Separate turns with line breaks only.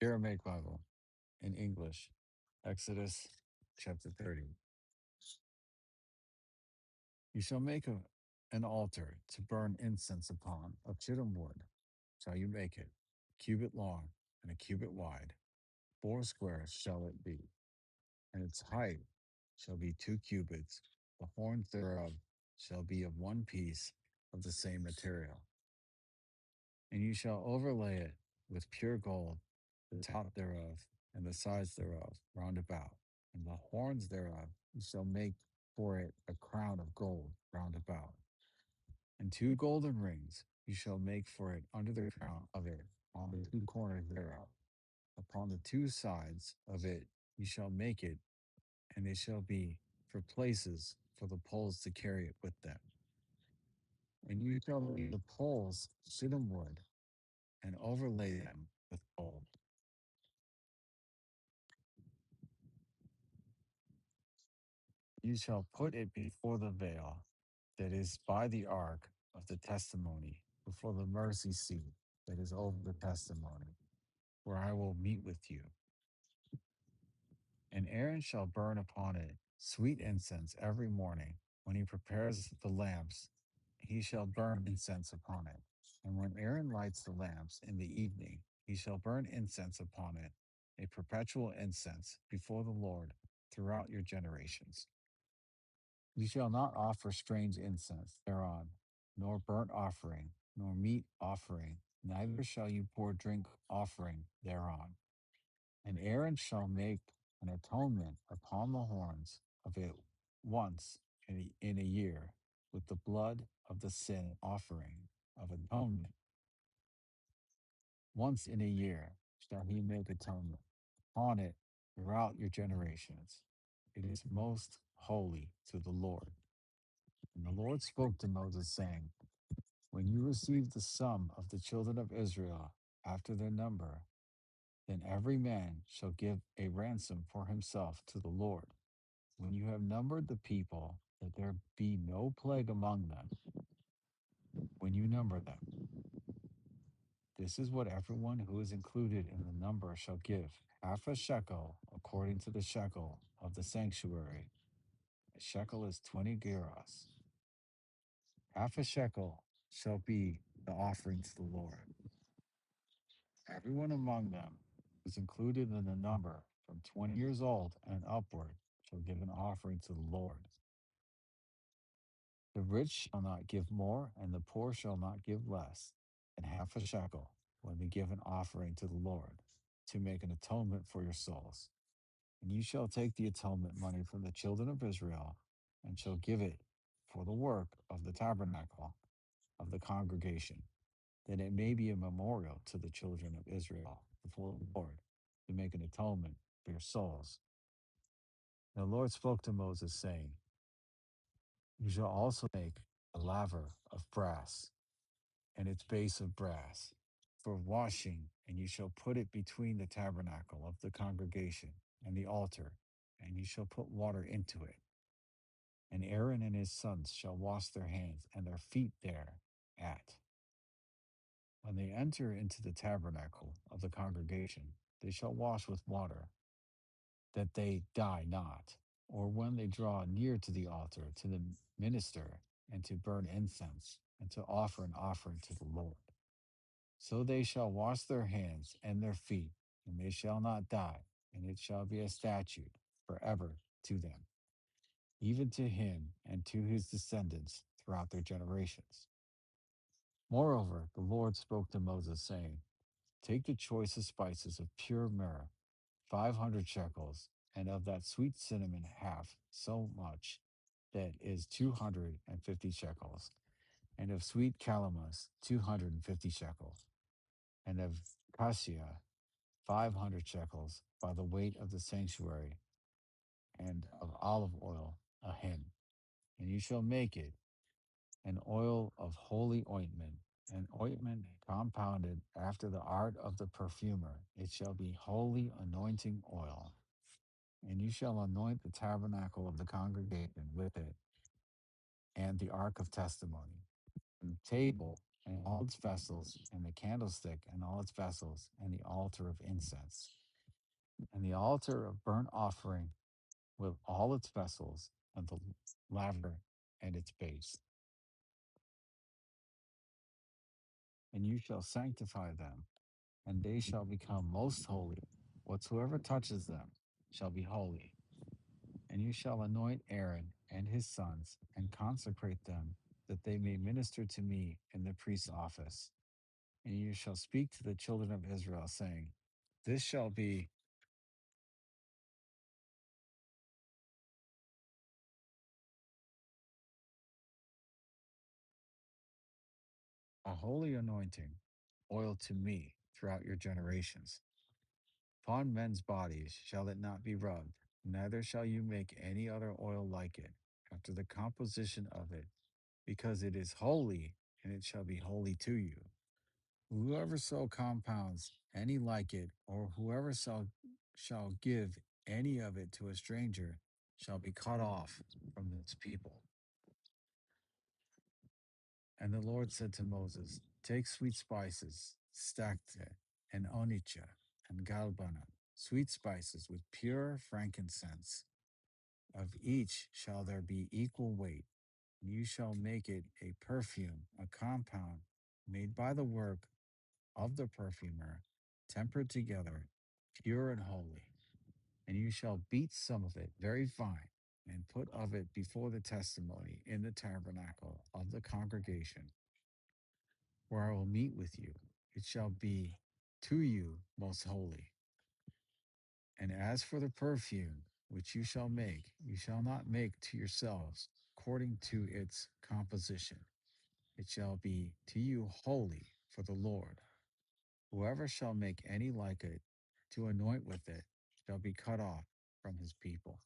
Aramaic Bible in English, Exodus chapter 30. You shall make an altar to burn incense upon of shittim wood. Shall you make it, a cubit long and a cubit wide? 4 squares shall it be, and its height shall be 2 cubits. The horns thereof shall be of one piece of the same material. And you shall overlay it with pure gold, the top thereof, and the sides thereof round about. And the horns thereof you shall make for it a crown of gold round about. And 2 golden rings you shall make for it under the crown of it on the 2 corners thereof. Upon the 2 sides of it you shall make it, and they shall be for places for the poles to carry it with them. And you shall make the poles shittim wood, and overlay them with gold. You shall put it before the veil that is by the ark of the testimony, before the mercy seat that is over the testimony, where I will meet with you. And Aaron shall burn upon it sweet incense every morning. When he prepares the lamps, he shall burn incense upon it. And when Aaron lights the lamps in the evening, he shall burn incense upon it, a perpetual incense before the Lord throughout your generations. You shall not offer strange incense thereon, nor burnt offering, nor meat offering, neither shall you pour drink offering thereon. And Aaron shall make an atonement upon the horns of it once in a year with the blood of the sin offering of atonement. Once in a year shall he make atonement upon it throughout your generations. It is most holy to the Lord. And the Lord spoke to Moses, saying, when you receive the sum of the children of Israel after their number, then every man shall give a ransom for himself to the Lord. When you have numbered the people, that there be no plague among them, when you number them, this is what everyone who is included in the number shall give: half a shekel according to the shekel of the sanctuary. A shekel is 20 gerahs. Half a shekel shall be the offering to the Lord. Everyone among them who is included in the number from 20 years old and upward shall give an offering to the Lord. The rich shall not give more, and the poor shall not give less than half a shekel when they give an offering to the Lord, to make an atonement for your souls. And you shall take the atonement money from the children of Israel, and shall give it for the work of the tabernacle of the congregation, that it may be a memorial to the children of Israel before the Lord, to make an atonement for your souls. And the Lord spoke to Moses, saying, you shall also make a laver of brass, and its base of brass, for washing, and you shall put it between the tabernacle of the congregation and the altar, and you shall put water into it. And Aaron and his sons shall wash their hands and their feet thereat. When they enter into the tabernacle of the congregation, they shall wash with water, that they die not, or when they draw near to the altar to the minister, and to burn incense, and to offer an offering to the Lord. So they shall wash their hands and their feet, and they shall not die, and it shall be a statute forever to them, even to him and to his descendants throughout their generations. Moreover, the Lord spoke to Moses, saying, take the choicest spices of pure myrrh, 500 shekels, and of that sweet cinnamon half so much, that is 250 shekels, and of sweet calamus 250 shekels, and of cassia 500 shekels by the weight of the sanctuary, and of olive oil a hin. And you shall make it an oil of holy ointment, an ointment compounded after the art of the perfumer. It shall be holy anointing oil. And you shall anoint the tabernacle of the congregation with it, and the ark of testimony, and the table and all its vessels, and the candlestick and all its vessels, and the altar of incense, and the altar of burnt offering with all its vessels, and the laver and its base. And you shall sanctify them, and they shall become most holy. Whatsoever touches them shall be holy. And you shall anoint Aaron and his sons, and consecrate them, that they may minister to me in the priest's office. And you shall speak to the children of Israel, saying, This shall be a holy anointing, oil to me throughout your generations. Upon men's bodies shall it not be rubbed, neither shall you make any other oil like it, after the composition of it, because it is holy, and it shall be holy to you. Whoever so compounds any like it, or whoever shall give any of it to a stranger, shall be cut off from his people. And the Lord said to Moses, Take sweet spices, stacte, and onycha, and galbanum, sweet spices with pure frankincense. Of each shall there be equal weight. And you shall make it a perfume, a compound made by the work of the perfumer, tempered together, pure and holy. And you shall beat some of it very fine, and put of it before the testimony in the tabernacle of the congregation, where I will meet with you. It shall be to you most holy. And as for the perfume which you shall make, you shall not make to yourselves according to its composition. It shall be to you holy for the Lord. Whoever shall make any like it to anoint with it shall be cut off from his people.